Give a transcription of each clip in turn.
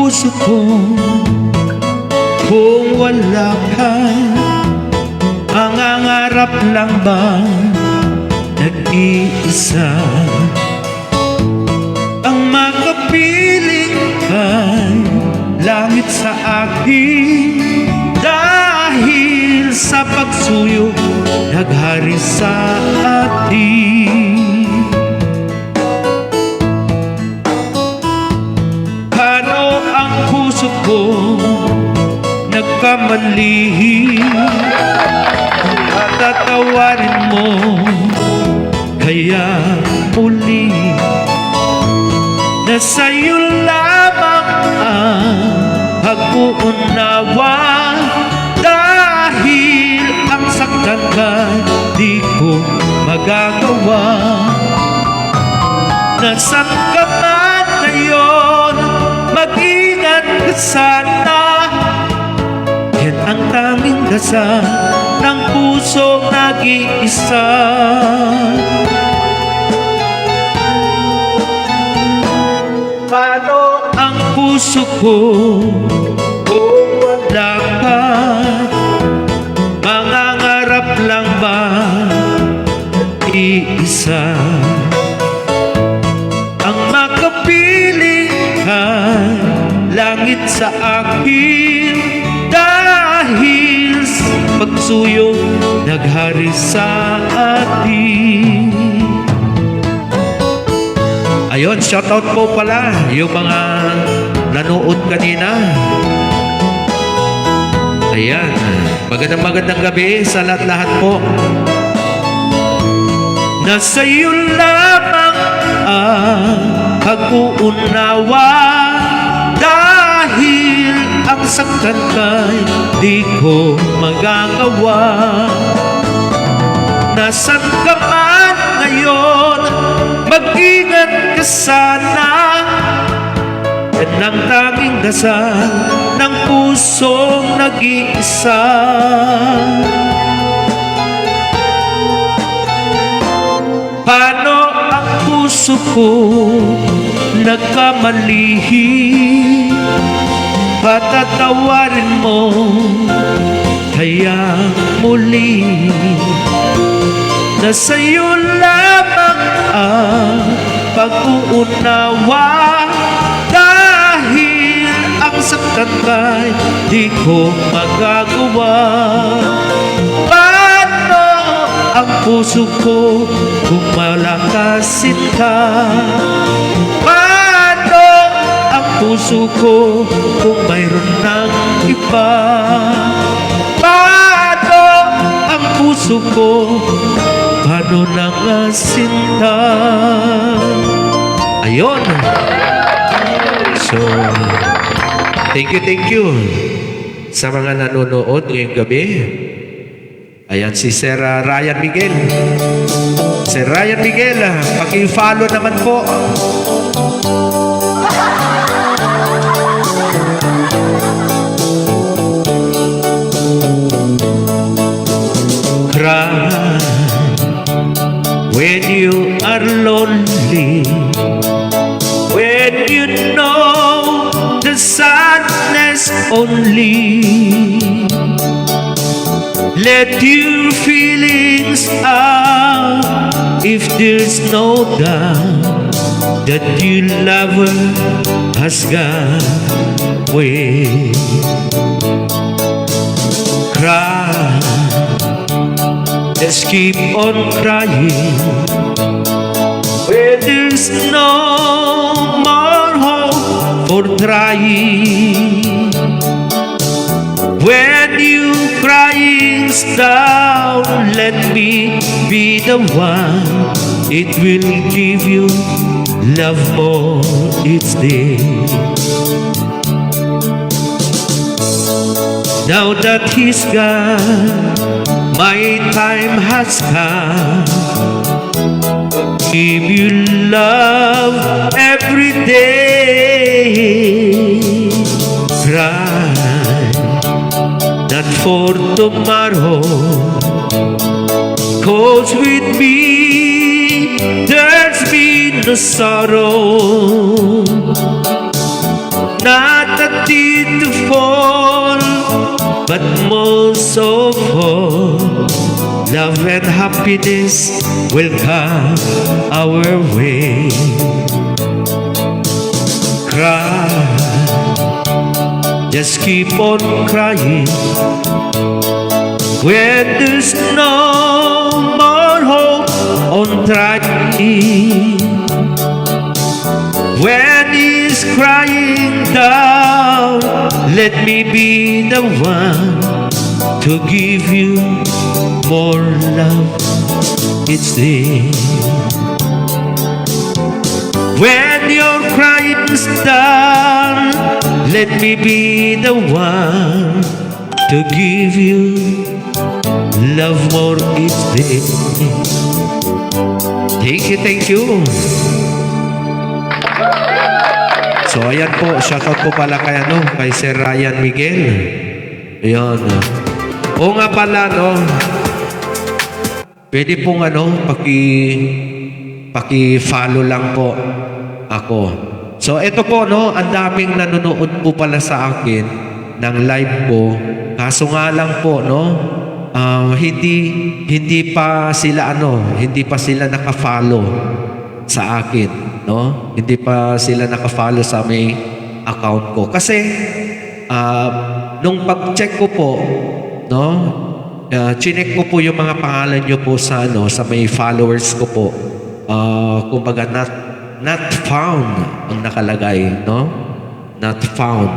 puso ko kung wala ka? Mangangarap lang ba nag-iisa? Ang makapiling kay langit sa akin, dahil sa pagsuyo naghari sa atin. Paano ang puso ko nagkamali? Patatawarin mo kaya muli na sa'yo lamang ang pag-uunawa, dahil ang saktan ka di ko magagawa. Nasaan ka man ngayon, mag-ingat ka sana. Yan ang tanging dasal ng pusong nag-iisa. Paano ang puso ko kung wala ka? Mangangarap lang ba iisa? Ang makapiling kay langit sa akin, dahil sa pagsuyo naghari sa atin. Ayun, shoutout po pala yung mga nanood kanina. Ayan, magandang gabi sa lahat-lahat po. Nasa iyo lamang ang pag-uunawa, dahil ang saktan kay di ko magagawa. Nasaan ka man ngayon, mag-ingat ka sana. Yan ang tanging dasal ng pusong nag-iisa. Paano ang puso ko nagkamali? Patatawarin mo kaya muli na sa'yo lamang ang pag-uunawa, dahil ang saktan kay di ko magagawa. Paano ang puso ko kung malakasin ka? Paano ang puso ko kung mayroon ng iba? Paano ang puso ko, paano nang sinta? Ayun. So, thank you sa mga nanonood ngayong gabi. Ayan, si Sir Ryan Miguel. Sir Ryan Miguel, paki-follow naman po. Cry when you are lonely, when you know the sadness only. Let your feelings out if there's no doubt that your lover has gone away. Cry, let's keep on crying where there's no more hope for trying. When you crying down, let me be the one. It will give you love more each day. Now that he's gone, my time has come. Give you love every day. Cry, not for tomorrow, 'cause with me there's been no sorrow. Not a wanted to fall, but most of all, love and happiness will come our way. Cry, just keep on crying when there's no more hope on trying. When he's crying down, let me be the one to give you more love each day. When your crying's done, let me be the one to give you love more each day. Thank you. So ayan po, shoutout po pala kay Sir Ryan Miguel. Ayan. O nga pala, no, pwede pong paki-follow lang po ako. So ito po, no, ang daming nanonood po pala sa akin ng live ko. Kaso nga lang po, no, hindi pa sila naka-follow sa akin, no? Hindi pa sila naka-follow sa may account ko. Kasi nung pag-check ko po, no, chinek ko po yung mga pangalan nyo po sa may followers ko po. Kumbaga not found ang nakalagay, no? Not found.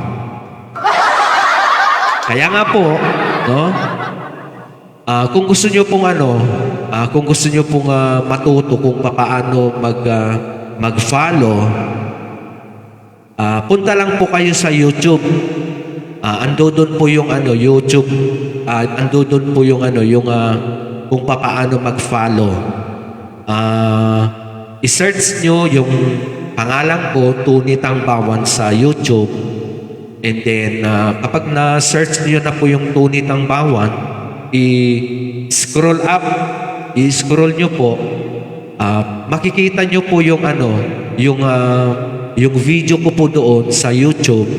Kaya nga po, no? Kung gusto niyo pong matuto kung paano mag-follow, punta lang po kayo sa YouTube. Andodon po yung YouTube. Andodon po yung kung paano mag-follow. I-search nyo yung pangalan ko, Tony Tangbawan, sa YouTube. And then, kapag na-search nyo na po yung Tony Tangbawan, i-scroll up, i-scroll nyo po, makikita nyo po yung yung video ko po doon sa YouTube,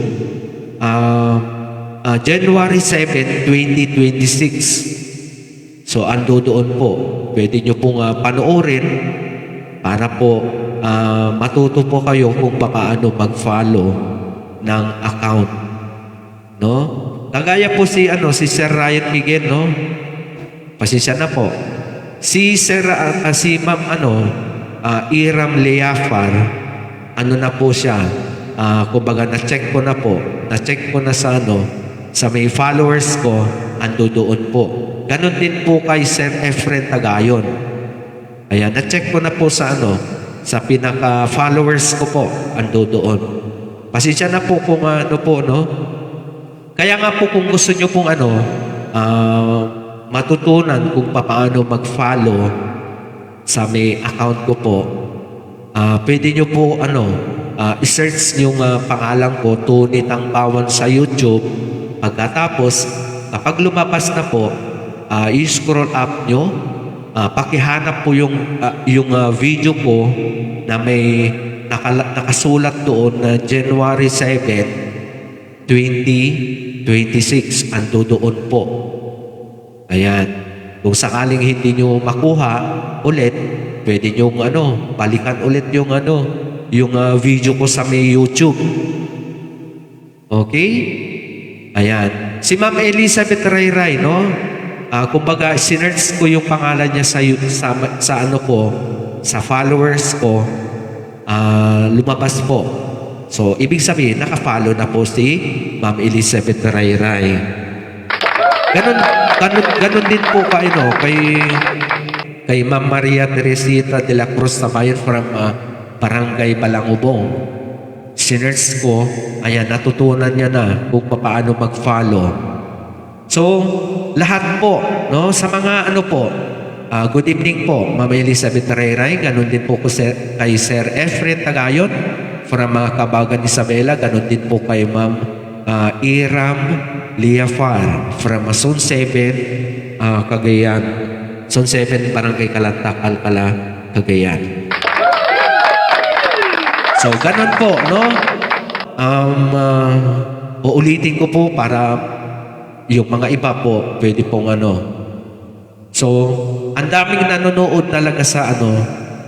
January 7, 2026. So, ando doon po. Pwede nyo pong panoorin para po matuto po kayo kung paano mag-follow ng account. No? Kagaya po si Sir Ryan Miguel, no? Pasensya na po. Si Ma'am Iram Leafar, na po siya. Kumbaga na-check ko na po. Na-check ko na sa sa may followers ko, ando doon po. Ganon din po kay Sir Efren Tagayon. Ayan, na-check ko na po sa sa pinaka-followers ko po, ando doon. Pasensya na po kung no? Kaya nga po kung gusto nyo pong matutunan kung paano mag-follow sa may account ko po, pwede nyo po i-search yung pangalan ko, Tony Tangbawan, sa YouTube. Pagkatapos, kapag lumabas na po, i-scroll up nyo, pakihanap po yung video ko na may nakasulat doon na January 7, 2026, ando doon po. Ayan. Kung sakaling hindi nyo makuha ulit, pwede nyo balikan ulit yung video ko sa may YouTube. Okay? Ayan. Si Ma'am Elizabeth Rayray, no? Kumbaga, sinerch ko yung pangalan niya sa sa followers ko, lumabas po. So, ibig sabihin, naka-follow na po si Ma'am Elizabeth Rayray. Ganon din po kay Ma'am Maria Teresita de la Cruz Tamayon from Barangay Balangubong. Sinerch ko, ayan, natutunan niya na kung paano mag-follow. So, lahat po, no, sa mga good evening po, Ma'am Elizabeth Rayray, ganon din po kay Sir Efren Tagayon, from mga Kabagan Isabela, ganon din po kay Ma'am Iram Leafar from Zone 7, Cagayan. Zone 7, Barangay Kalantak, Alcala, Cagayan. So, ganon po, no? uulitin ko po para yung mga iba po, pwede pong ano. So, ang daming nanonood talaga sa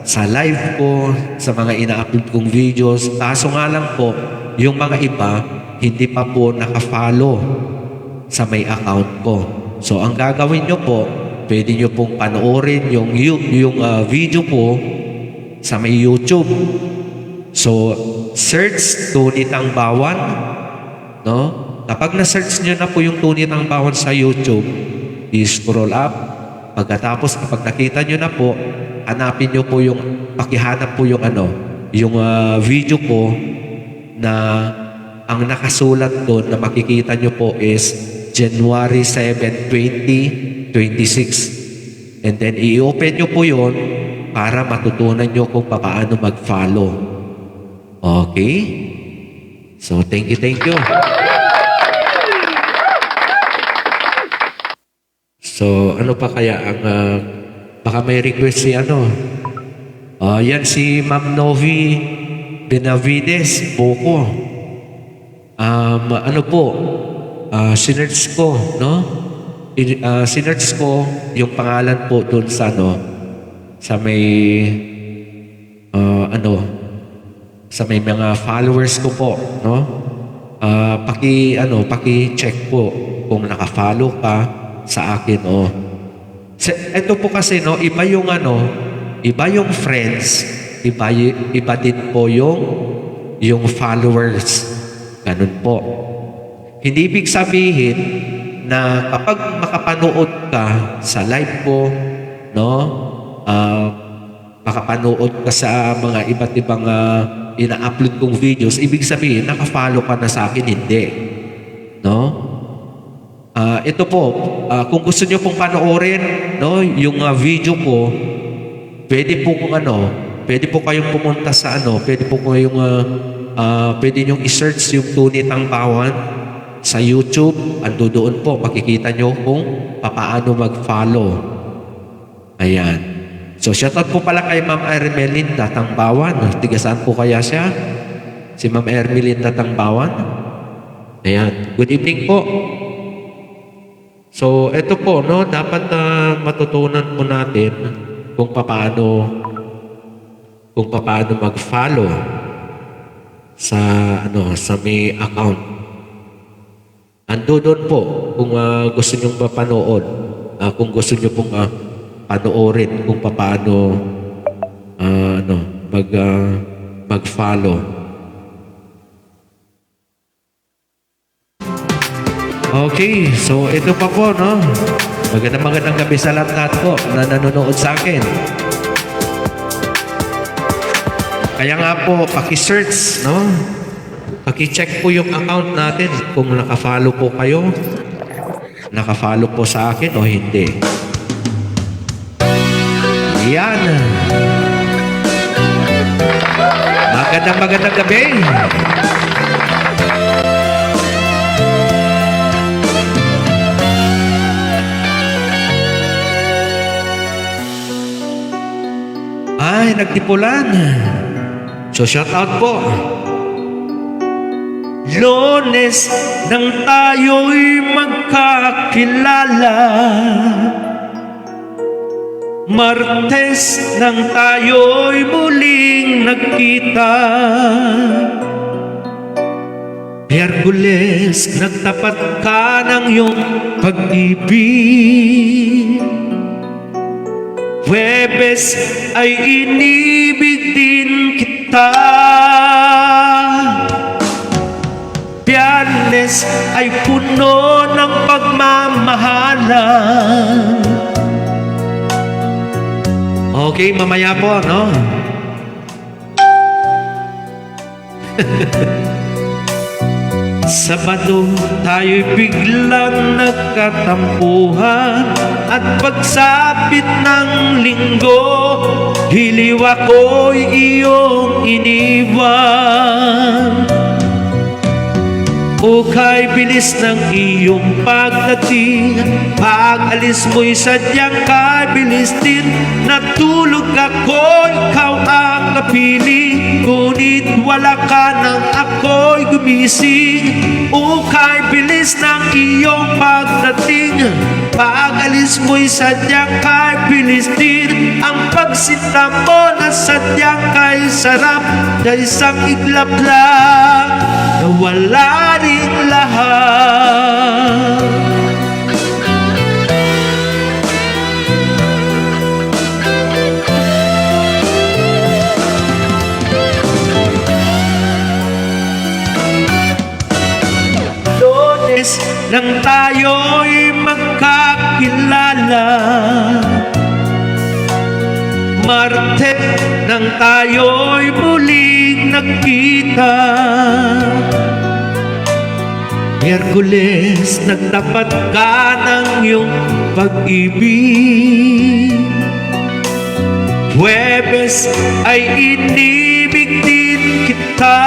sa live ko, sa mga ina-upload kong videos. Kaso nga lang po, yung mga iba, hindi pa po naka-follow sa may account ko. So, ang gagawin nyo po, pwede nyo pong panoorin yung video po sa may YouTube. So, search Tony Tangbawan, no? Kapag na-search nyo na po yung Tony Tangbawan sa YouTube, i-scroll up. Pagkatapos, kapag nakita nyo na po, hanapin nyo po pakihanap po yung video ko na ang nakasulat doon na makikita nyo po is January 7, 2026. And then, i-open nyo po yun para matutunan nyo kung paano mag-follow. Okay? So, thank you, thank you. So, ano pa kaya ang... baka may request si yan si Ma'am Novi Benavides, Boko. Sinerch ko, no? Sinerch ko yung pangalan po doon sa sa may sa may mga followers ko po, no? Paki-check po kung naka-follow ka sa akin, ito po kasi, iba yung friends, iba din po yung followers. Ganun po. Hindi ibig sabihin na kapag makapanood ka sa live ko, makapanood ka sa mga iba't ibang ina-upload kong videos, ibig sabihin, naka-follow ka na sa akin, hindi. Ito po, kung gusto nyo pong panoorin, yung video ko, pwede po kayong pumunta sa pwede po kayong, pwede nyo i-search yung Tony Tangbawan sa YouTube. Ando doon po, makikita nyo kung paano mag-follow. Ayan. So, shoutout po pala kay Ma'am Ermelinda Tangbawan. Tiga saan po kaya siya? Si Ma'am Ermelinda Tangbawan. Ayan. Good evening po. So, ito po, dapat matutunan po natin kung paano mag-follow sa may account. Ando doon po kung gusto niyo mapanood, kung gusto niyo pong panoorin kung paano mag-follow. Okay, so ito pa po, magandang gabi sa lahat po na nanonood sa akin. Kaya nga po, paki-search, paki-check po yung account natin kung naka-follow po kayo, naka-follow po sa akin o hindi. Yan. Magandang gabi. Ay, nagtipulan. So, shout out po. Lunes nang tayo'y magkakilala, Martes nang tayo'y muling nagkita, Miyerkules nagtapat ka ng iyong pag-ibig, Huwebes ay inibig din kita, Biyernes ay puno ng pagmamahalan. Okay, mamaya po, Sabado tayo'y biglang nagkatampuhan, at pagsapit ng linggo, hiliw ako'y iyong iniwan. O kay bilis ng iyong pagdating, pag-alis mo'y sadyang kabilis din. Natulog ako, ikaw ang napili, ngunit wala ka nang ako'y gumising. Ukay bilis ng iyong pagdating, pag-alis mo'y sadyang kay bilis din. Ang pagsinta mo na sadyang kay sarap, na isang iglap lang na wala rin lahat. Lunes nang tayo'y magkakilala, Marte nang tayo'y muling nagkita, Miyerkules nagtapat ka ng iyong pag-ibig, Huwebes ay inibig din kita,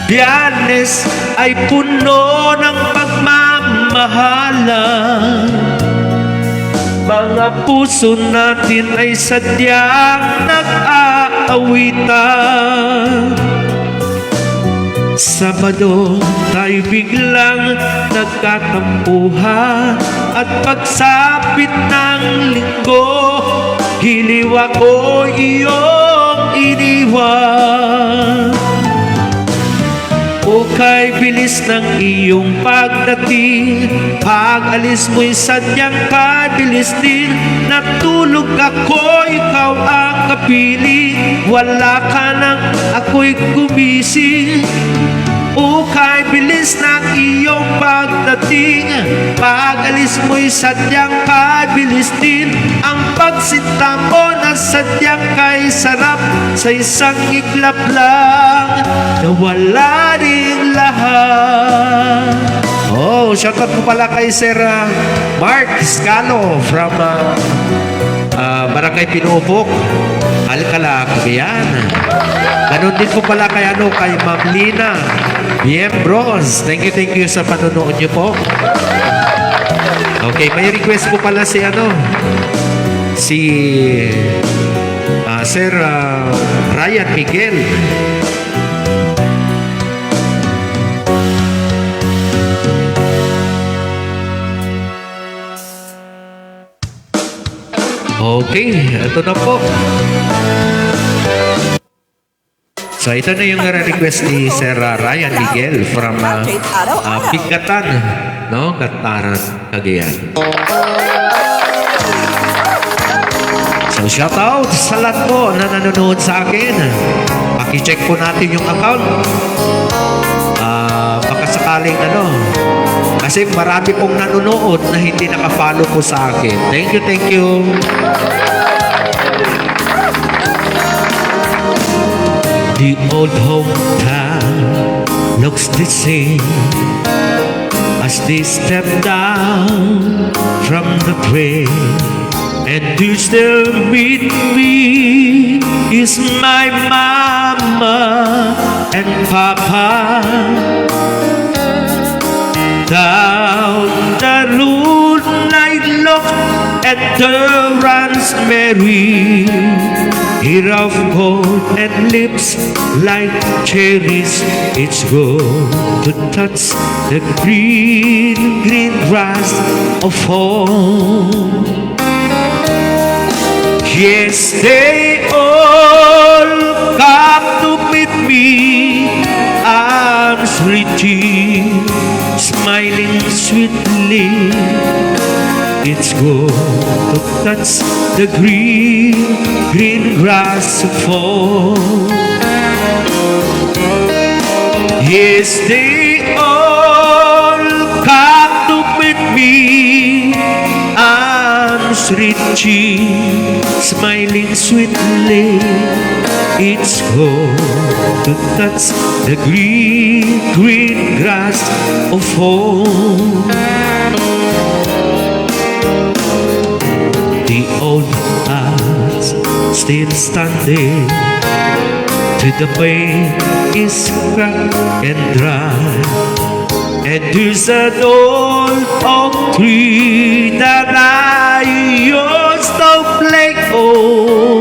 Biyernes ay puno ng pagmamahalan, mga puso natin ay sadyang nag-aawitan. Sabado tayo biglang nagkatampuhan, at pagsapit ng linggo, giliw ako iyong iniwan. Ukay bilis ng iyong pagdating, pag-alis mo'y sadyang kabilis din. Natulog ako, ikaw ang kapiling, wala ka nang ako'y gumising. Ukay bilis ng iyong pagdating, pag-alis mo'y sadyang kabilis din. Ang pagsinta mo na sadyang kay sarap, sa isang iglap lang na wala rin lahat. Oh, shoutout po pala kay Sir Mark Scalo from Barangay Pinupok, Alcala, Cagayan. Ganon din po pala kay Ma'am Lina Miembros. Thank you sa panonood niyo po. Okay, may request po pala si Sir Ryan Miguel. Okay, ito na po. So ito na yung request ni Sir Ryan Miguel from Bigatan, no? Gataran, Cagayan. So shout out sa lahat po na nanonood sa akin. Paki-check po natin yung account. Baka sakaling kasi marami pong nanonood na hindi nakafollow po sa akin. Thank you. The old hometown looks the same as they step down from the train, and you still meet me is my mama and papa. Down the road I look at the rosemary, hair of gold and lips like cherries. It's good to touch the green grass of home. Yes, they all come to meet me, arms reaching, smiling sweetly. It's good to touch the green grass of home. Yes, they all come to meet me, arms reaching, smiling sweetly. It's good to touch the green grass of home. The old house still standing, till the paint is cracked and dry, and there's an old oak tree that I used to play on.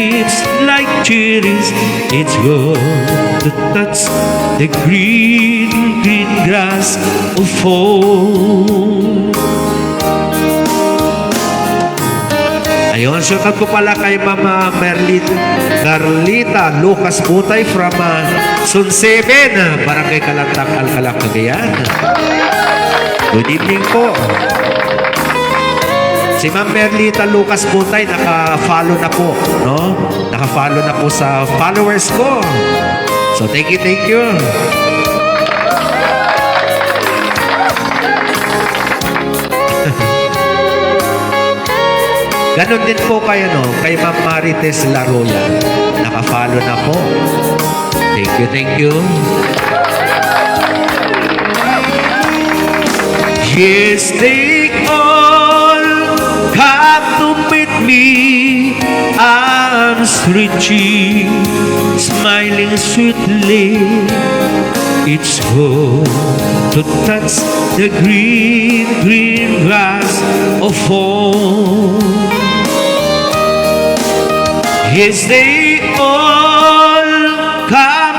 leaves like cherries. It's good to touch the green, green grass of home. Ayun, shoutout ko pala kay Mama Carlita Lucas Butay from Sun 7, Barangay Kalantang, Alcalá, Cagayan. Good evening po. Si Ma'am Merlita Lucas Butay, naka-follow na po, no? Naka-follow na po sa followers ko. So, thank you, thank you. Ganon din po kayo, no? Kay Ma'am Marites Laroya. Naka-follow na po. Thank you, thank you. Yes, they all come to meet me. I'm stretching, smiling sweetly. It's good to touch the green, green grass of home. Yes, they all come.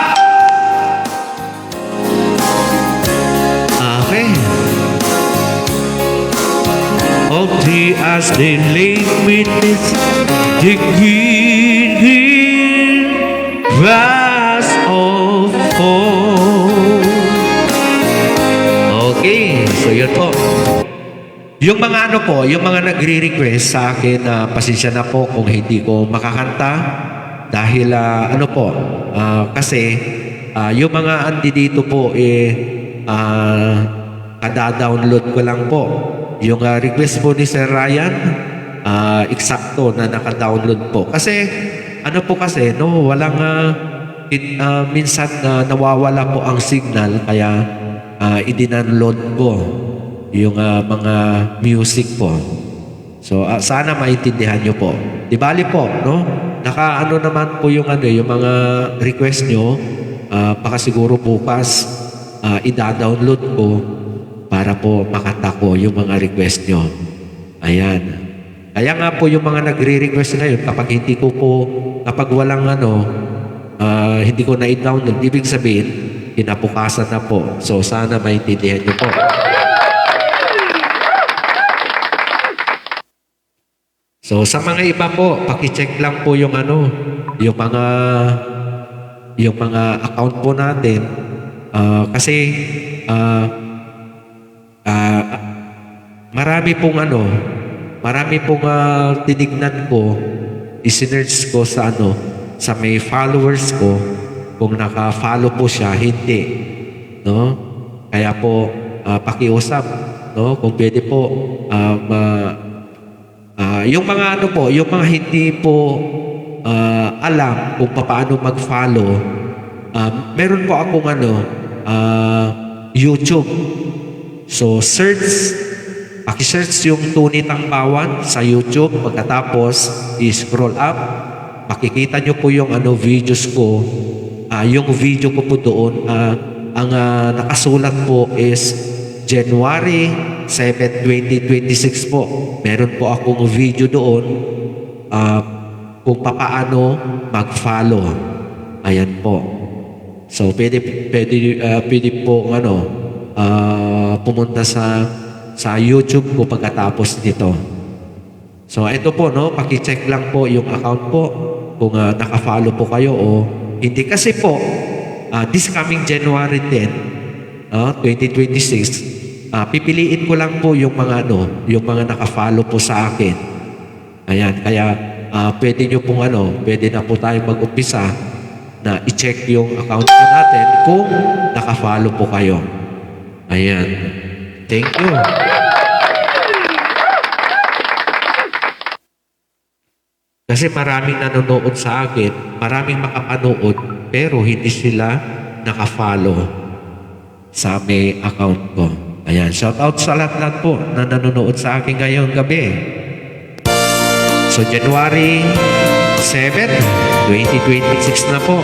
Okay. All three as they lay beneath the green, green grass of home. Okay, so yun po. Yung mga ano po, yung mga nagre-request sa akin na pasensya na po kung hindi ko makakanta dahil ano po, kasi yung mga andi dito po kada-download ko lang po. Yung request po ni Sir Ryan, eksakto na naka-download po. Kasi ano po kasi, no, walang minsan nawawala po ang signal kaya i-download ko yung mga music po. So sana maintindihan nyo po. Di bali po, no? Naka-ano naman po yung yung mga request nyo. Baka siguro bukas i-download ko para po makanta ko yung mga request nyo. Ayan. Kaya nga po yung mga nagre-request ngayon kapag walang hindi ko na i-download, ibig sabihin kinabukasan na po. So sana maintindihan nyo po. So sa mga iba po, paki-check lang po yung yung mga account po natin kasi marami pong tinignan ko, isinerge ko sa sa may followers ko kung naka-follow po siya, hindi, no? Kaya po pakiusap, no? Kung pwede po yung mga yung mga hindi po alam kung paano mag-follow, meron po akong YouTube. So paki-search yung Tony Tangbawan sa YouTube. Pagkatapos i-scroll up, makikita nyo po yung videos ko. Yung video ko po doon, ang nakasulat po is January 7, 2026 po. Meron po akong video doon kung paano mag-follow. Ayan po. So, pwede po pumunta sa YouTube ko pagkatapos nito. So, ito po, no? Paki-check lang po yung account po kung naka-follow po kayo o hindi. Kasi po, this coming January 10, 2026, pipiliin ko lang po yung mga yung mga naka-follow po sa akin. Ayan, kaya pwede nyo pong pwede na po tayo mag-umpisa na i-check yung account po natin kung naka-follow po kayo. Ayan. Thank you. Kasi maraming nanonood sa akin, maraming makapanood, pero hindi sila naka-follow sa may account ko. Ayan, shout out sa lahat po na nanonood sa akin ngayong gabi. So, January 7, 2026 na po.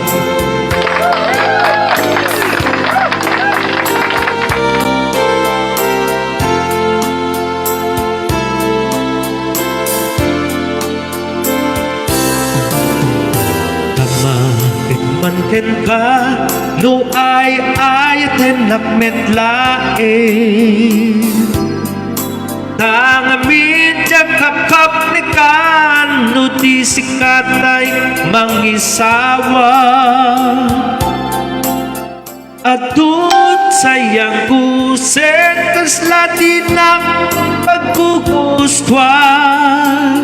man ken ka no ay ten nakmet lain nangamin jak kapkap ni kan no di sikatay mangisawa atut sayang kusen kaslati ng pagkugustuhan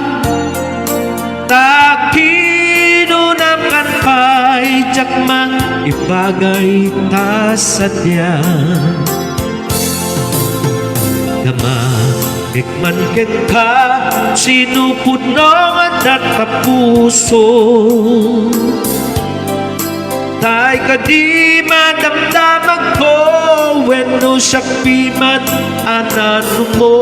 takino ng kanpay jakman ibagay ta sadya Nama ikman ket ka sinupod ng adat kapuso tay kadi madamdamag ko wenno sakpiman anano mo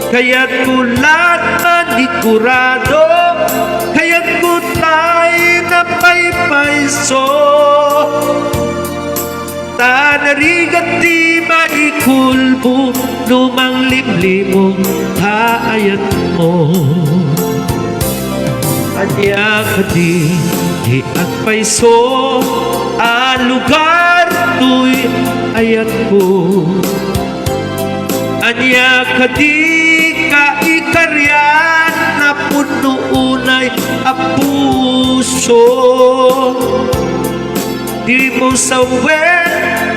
kaya't kulat manikurado kaya't kutay na paypayso tanarigat di maikulbo lumang limlimong taayat mo anya kadi di agpayso ang lugar to'y ayat ko anya kadi kaikaryan na puno unay apuso di mo sawen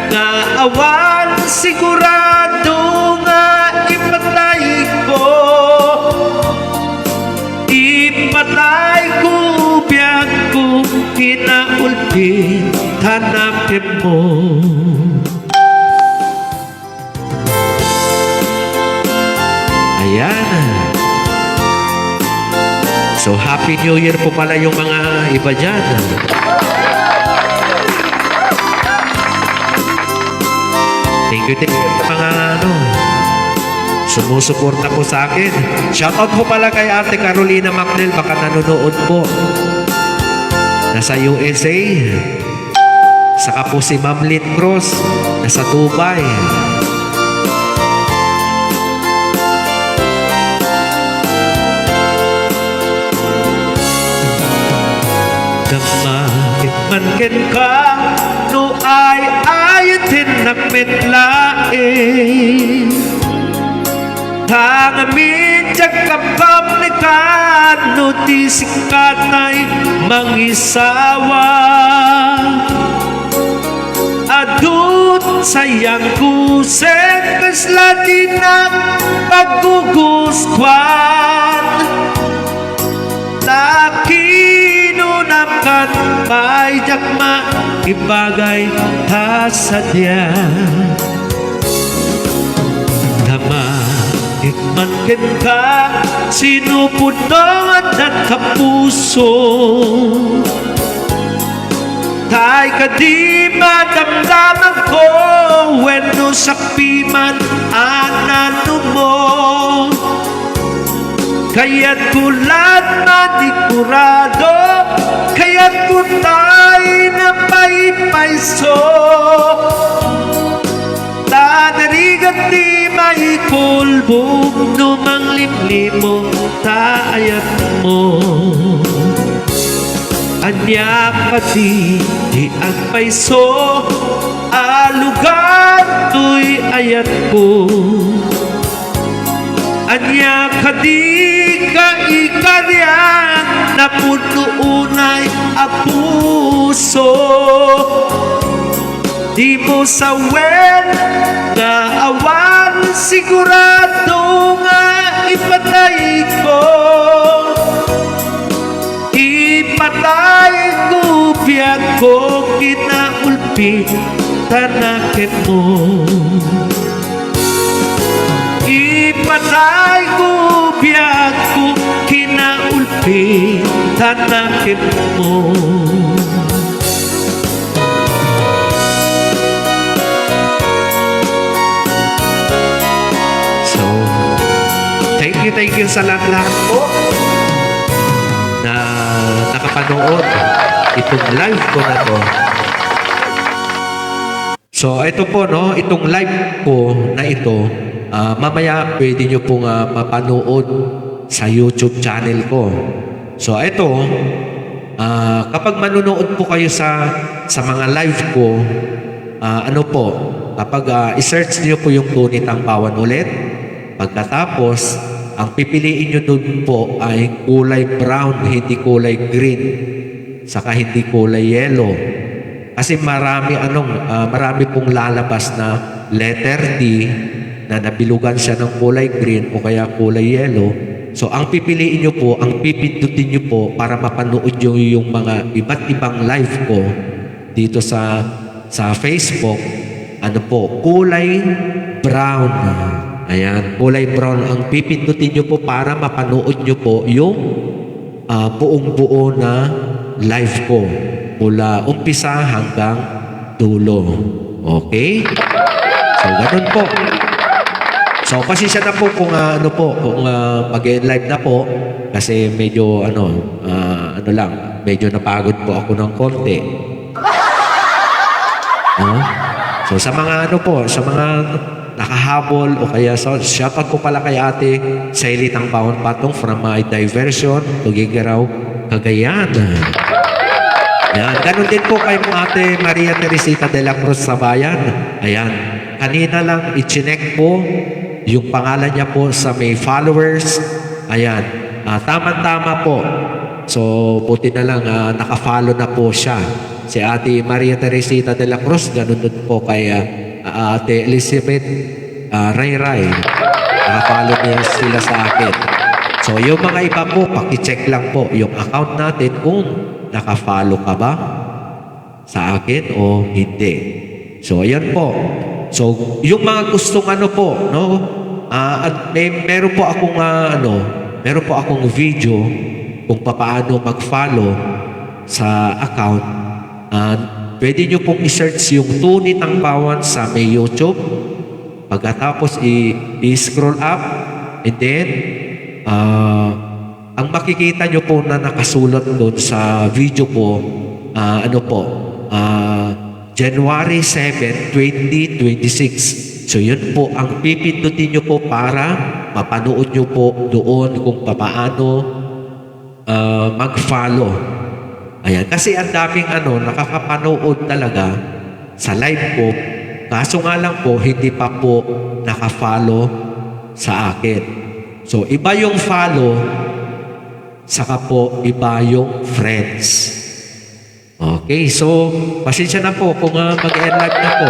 nga awan sigurado nga ipatay ko ipatay ko biyak ko kinaulti hanapin mo ayan. So, Happy New Year po pala yung mga iba dyan. Thank you sa mga sumusuporta po sa akin. Shoutout po pala kay Ate Carolina Macnel, baka nanonood po. Nasa USA. Saka po si Ma'am Lynn Cross, nasa Dubai. Man ken ka no ay tin nakmet lain tangamin jakapam ni kan no di sikatay mangisawa adut sayang kusen kaslati ng paggugustuhan takino nakan pay jakma ibagay ta sadya Tama ikman ken ka sinupod ng adat kapuso tay kadi madamdaman ko wenno sakpiman anano mo kaya't kulat manikurado kaya't kutay na paypayso tanarigat di maikulbog numang limlimo taayat mo anya pati di agpayso alugar to'y ayat ko anya kadi kaikaryan na puno unay apuso di mo sawen nga awan sigurado nga ipatay ko ipatay ko biyak ko kinaulpi tanakin mo ipatay ko biyak ko kinaulpi tanakin mo so thank you sa lahat po na nakapanood itong live ko na to. So ito po itong live ko na ito mamaya pwede nyo pong mapanood sa YouTube channel ko. So ito Kapag manonood po kayo sa mga live ko, ano po, kapag i-search niyo po yung Tony Tangpawan ulit, pagkatapos, ang pipiliin nyo dun po ay kulay brown, hindi kulay green, saka hindi kulay yellow. Kasi marami pong lalabas na letter D na nabilugan siya ng kulay green o kaya kulay yellow. So, ang pipiliin nyo po, ang pipindutin nyo po para mapanood nyo yung mga iba't ibang live ko dito sa Facebook, ano po, kulay brown. Ayan, kulay brown ang pipindutin nyo po para mapanood nyo po yung buong-buo na live ko mula umpisa hanggang dulo. Okay? So, ganun po. So, pasensya na po kung kung mag-live na po kasi medyo medyo napagod po ako ng konti. So, sa mga sa mga nakahabol o kaya shoutout ko pala kay Ate Saily Tangpawan Patong from my diversion, Tugigaraw, Cagayan. Ayan, ganun din po kay Ate Maria Teresita de la Cruz sa bayan. Ayan, kanina lang i-chinek po yung pangalan niya po sa may followers. Ayan, tama-tama po. So, buti na lang naka-follow na po siya. Si Ate Maria Teresita de la Cruz, ganun din po kay Ate Elizabeth Ray. Naka-follow niya sila sa akin. So, yung mga iba po, paki-check lang po yung account natin kung naka-follow ka ba sa akin o hindi. So, ayan po. So, yung mga gustong at meron po akong video kung paano mag-follow sa account. Pwede nyo pong i-search yung Tony Tangpawan sa may YouTube. Pagkatapos i-scroll up and then ang makikita nyo po na nakasulat doon sa video po, January 7, 2026. So yun po ang pipindutin nyo po para mapanood nyo po doon kung paano mag-follow. Ayan, kasi ang daming nakakapanood talaga sa live ko. Kaso nga lang po, hindi pa po naka-follow sa akin. So, iba yung follow, saka po iba yung friends. Okay, so pasensya na po kung mag-end live na po.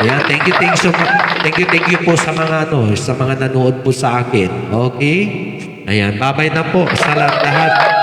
Ayan, thank you po sa mga nanood po sa akin. Okay? Ayan, bye-bye na po sa lahat.